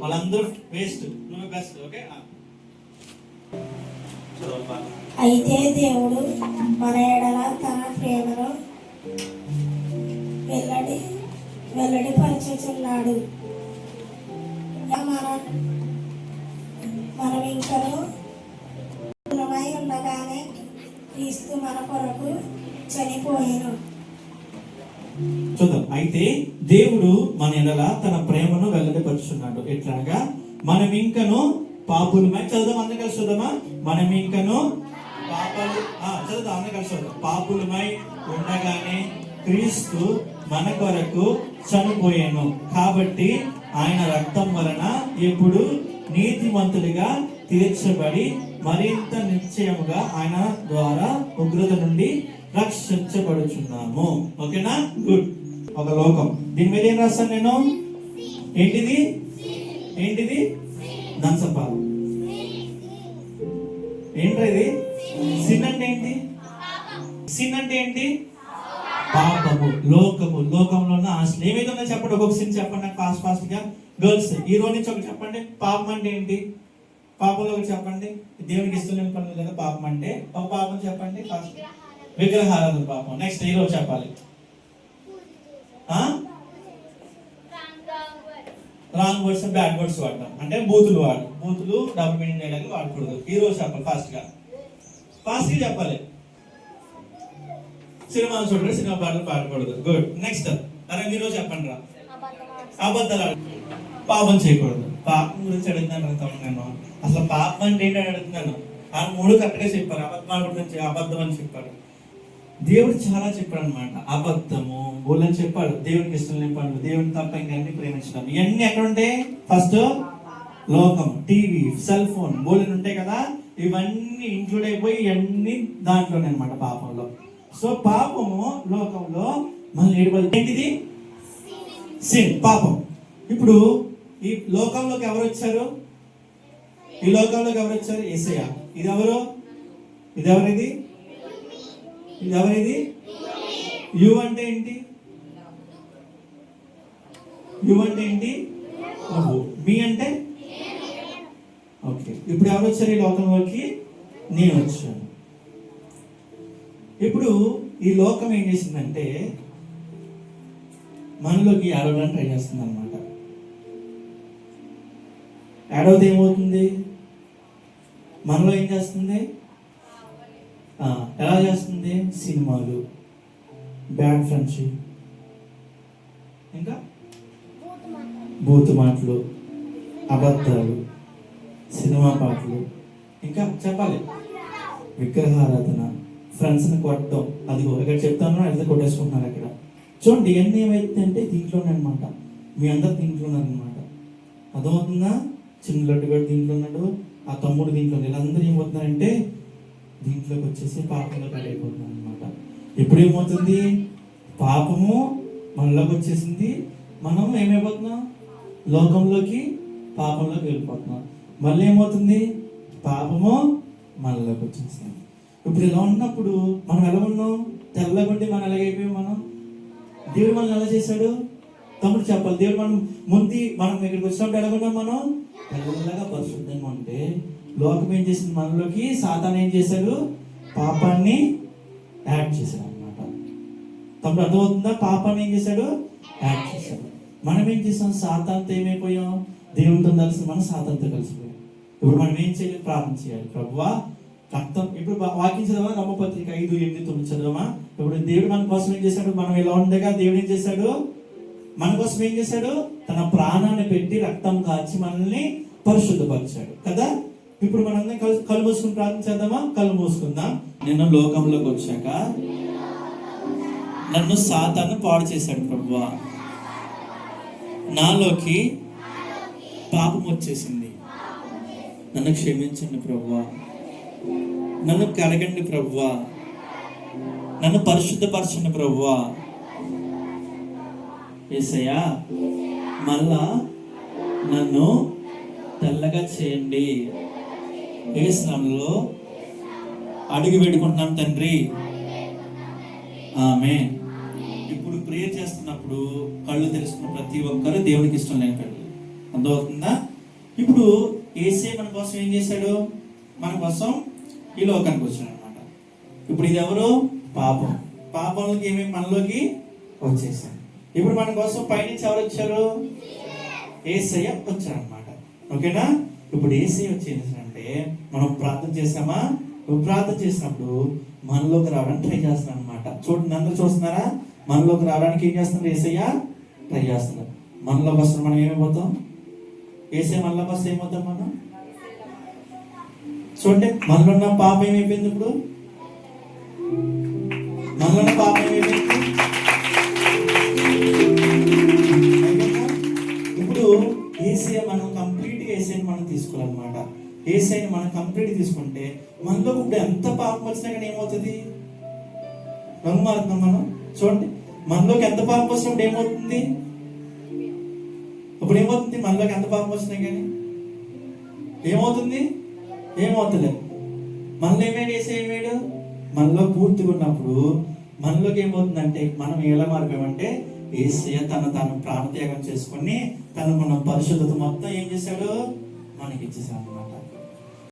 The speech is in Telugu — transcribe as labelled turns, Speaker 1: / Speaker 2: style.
Speaker 1: వాళ్ళందరూ వేస్ట్, నువ్వు బెస్ట్. ఓకే,
Speaker 2: అయితే దేవుడు మన ఎడల తన ప్రేమను వెల్లడిపరచుచున్నాడు. మనం ఇంకను ఉండగానే క్రీస్తు మన కొరకు చనిపోయాను.
Speaker 1: చూద్దాం. అయితే దేవుడు మన ఎడల తన ప్రేమను వెల్లడిపరుచున్నాడు. ఎట్లాగా? మనం ఇంకను పాపులమై, చదువుదాం అందరూ కలిసి చూద్దామా? మనం ఇంకను చదువుదాం అందరూ కలిసి చూద్దాం. పాపులమై ఉండగానే క్రీస్తు మన కొరకు చనిపోయాను, కాబట్టి ఆయన రక్తం వలన ఇప్పుడు నీతిమంతులుగా తీర్చబడి మరింత నిశ్చయముగా ఆయన ద్వారా ఉగ్రత నుండి రక్షించబడుచున్నాము. ఓకేనా? గుడ్. ఒక లోకం, దీని మీద ఏం రాస్తాను నేను? ఏంటిది? దంసపాలు. ఏంట్రా ఇది? సిన్ అంటే ఏంటి? సిన్ అంటే ఏంటి? పాపము, లోకము. లోకంలో ఉన్న ఆశలు ఏమైతే ఉన్నా చెప్పండి. ఒక్కొక్క సిన్ చెప్పండి నాకు ఫాస్ట్ గా. గర్ల్స్ ఈ రోజు నుంచి ఒకటి చెప్పండి. పాపం అంటే ఏంటి? పాపంలో ఒకటి చెప్పండి. దేవునికి ఇష్టం లేని పనులు కదా పాపం అంటే. ఒక పాపం చెప్పండి ఫాస్ట్. విగ్రహారాధన పాపం. నెక్స్ట్ ఈ రోజు చెప్పాలి. రాంగ్ వర్డ్స్, బ్యాడ్ వర్డ్స్ వాడతాం అంటే బూతులు డబుల్ మీనింగ్ చేయడానికి వాడకూడదు. ఈ రోజు చెప్పాలి ఫాస్ట్ గా చెప్పాలి. సినిమాలు చూడండి, సినిమా పాటలు పాడకూడదు. గుడ్. నెక్స్ట్ అరే మీరు చెప్పండి రా. అబద్ధాలు, పాపం చేయకూడదు. పాపం గురించి అడుగుతున్నాను నేను. అసలు పాపం అంటే ఏంటని అడుగుతున్నాను. ఆ 3 కరెక్ట్గా చెప్పారు. అబద్ధం అని చెప్పారు. దేవుడు చాలా చెప్పాడు అనమాట. అబద్ధము బోలని చెప్పాడు. దేవునికి ఇష్టం లేని పనులు, దేవుని తప్ప ఇంకన్నీ ప్రేమించడం, ఇవన్నీ ఎక్కడ ఉంటాయి? ఫస్ట్ లోకం, టీవీ, సెల్ ఫోన్ బోలని ఉంటాయి కదా. ఇవన్నీ ఇంక్లూడ్ అయిపోయి ఇవన్నీ దాంట్లోనే అనమాట పాపంలో. సో పాపము లోకంలో మళ్ళీ ఏంటిది? సిన్, పాపం. ఇప్పుడు ఈ లోకంలోకి ఎవరు వచ్చారు? యేసయ్య. ఇది ఎవరిది? యు అంటే ఏంటి? నువ్వు. మీ అంటే ఓకే. ఇప్పుడు ఎవరు వచ్చారు ఈ లోకంలోకి? నేను వచ్చాను. ఇప్పుడు ఈ లోకం ఏం చేసిందంటే మనలోకి ఆడవడానికి ట్రై చేస్తుంది అనమాట. ఆడవది ఏమవుతుంది? మనలో ఏం చేస్తుంది? ఎలా చేస్తుంది? సినిమాలు, బ్యాడ్ ఫ్రెండ్షిప్, ఇంకా బూతు మాటలు, అబద్ధాలు, సినిమా పాటలు, ఇంకా చెప్పాలి విగ్రహారాధన, ఫ్రెండ్స్ని కొట్టడం. అదిగో ఇక్కడ చెప్తాను, అయితే కొట్టేసుకుంటున్నారు అక్కడ. చూడండి ఇవన్నీ ఏమైతే అంటే దీంట్లోనే అనమాట. మీ అందరు దీంట్లో ఉన్నారనమాట. అర్థమవుతుందా? చిన్న లడ్డుగాడు దీంట్లో ఉన్నాడు, ఆ తమ్ముడు దీంట్లో. వీళ్ళందరూ ఏమవుతున్నారంటే దీంట్లోకి వచ్చేసి పాపంలో పడైపోతున్నాం అనమాట. ఇప్పుడు ఏమవుతుంది? పాపము మనలోకి వచ్చేసింది. మనం ఏమైపోతున్నాం? లోకంలోకి, పాపంలోకి వెళ్ళిపోతున్నాం. మళ్ళీ ఏమవుతుంది? పాపము మనలోకి వచ్చేసింది. ఇప్పుడు ఇలా ఉన్నప్పుడు మనం ఎలా ఉన్నాం? తెల్లగొండి మనం ఎలాగైపోయాం? దేవుడు మనల్ని ఎలా చేశాడు? తమ్ముడు చెప్పాలి. దేవుడు మనం ఇక్కడికి వచ్చినప్పుడు ఎలాగున్నాం? మనం తెల్లగా పరిశుద్ధంగా ఉంటే లోకం ఏం చేసింది? మనలోకి సాతాను ఏం చేశాడు? పాపాన్ని యాడ్ చేశాడు అనమాట. తమ్ముడు అర్థమవుతుందా? పాపాన్ని ఏం చేశాడు? యాడ్ చేశాడు. మనం ఏం చేసాం? సాతానుతో ఏమైపోయాం? దేవుడితో కలిసి మనం సాతానుతో కలిసిపోయాం. ఇప్పుడు మనం ఏం చేయాలి? ప్రార్థన చేయాలి. ప్రభువా రక్తం. ఇప్పుడు వాక్యం చదవా? రోమపత్రిక 5:8-9 చదవమా? ఇప్పుడు దేవుడు మన కోసం ఏం చేశాడు? మనం ఇలా ఉండగా దేవుడు ఏం చేశాడు? మన కోసం ఏం చేశాడు? తన ప్రాణాన్ని పెట్టి రక్తం కాచి మనల్ని పరిశుద్ధపరిచాడు కదా. ఇప్పుడు మనందరం కళ్ళు మూసుకుని ప్రార్థన చేద్దామా? కళ్ళు మూసుకుందాం. నేను లోకంలోకి వచ్చాక నన్ను సాతాను పాడు చేశాడు ప్రభువా. నాలోకి పాపం వచ్చేసింది. నన్ను క్షమించండి ప్రభువా. నన్ను కడగండి ప్రభువా. నన్ను పరిశుద్ధపరచండి ప్రభువా. యేసయ్యా మళ్ళా నన్ను తెల్లగా చేయండి. యేసు నామములో అడుగు పెట్టుకుంటున్నాం తండ్రి, ఆమేన్. ఇప్పుడు ప్రేయర్ చేస్తున్నప్పుడు కళ్ళు తెరుచుకున్న ప్రతి ఒక్కరు దేవునికి ఇష్టం లేని కళ్ళు అర్థమవుతుందా? ఇప్పుడు యేసే మన కోసం ఏం చేశాడు? మన కోసం ఈ లోకానికి వచ్చాడు అనమాట. ఇప్పుడు ఇది ఎవరు? పాపం. పాపంలోకి ఏమేమి మనలోకి వచ్చేసాడు. ఇప్పుడు మన కోసం పైనుంచి ఎవరు వచ్చారు? యేసయ్య వచ్చారు అనమాట. ఓకేనా? ఇప్పుడు యేసయ్య వచ్చేసాడంటే మనం ప్రార్థన చేసామా? ప్రార్థన చేసినప్పుడు మనలోకి రావడానికి ట్రై చేస్తున్నాం అనమాట. చూడండి, అందరూ చూస్తున్నారా? మనలోకి రావడానికి ఏం చేస్తున్నారు? యేసయ్య ట్రై చేస్తున్నారు. మనలోకి వస్తున్న మనం ఏమైపోతాం? యేసయ్య మనలోకి వస్తే ఏమవుతాం మనం? చూడండి, మనలో ఉన్న పాపం ఏమైపోయింది? ఇప్పుడు మనలో ఉన్న పాపం ఏమైపోయింది? ఇప్పుడు యేసయ్య మనం కంప్లీట్ గా యేసయ్యని మనం తీసుకోవాలన్నమాట. యేసయ్యని మనం కంప్లీట్ తీసుకుంటే మనలో ఇప్పుడు ఎంత పాపం వచ్చినా కానీ ఏమవుతుంది? రంగు మారుతున్నాం మనం. చూడండి, మనలోకి ఎంత పాపం వచ్చినప్పుడు ఏమవుతుంది? ఇప్పుడు ఏమవుతుంది? మనలోకి ఎంత పాపం వచ్చినా కానీ ఏమవుతుంది? ఏమవుతుంది? మనలో ఏమేడు ఏమేడు మనలో పూర్తిగా ఉన్నప్పుడు మనలోకి ఏమవుతుందంటే మనం ఎలా మారిపోయామంటే యేసయ్య తాను ప్రాణత్యాగం చేసుకొని తను మన పరిశుద్ధత మొత్తం ఏం చేశాడు? మనకి ఇచ్చేసాడు అనమాట.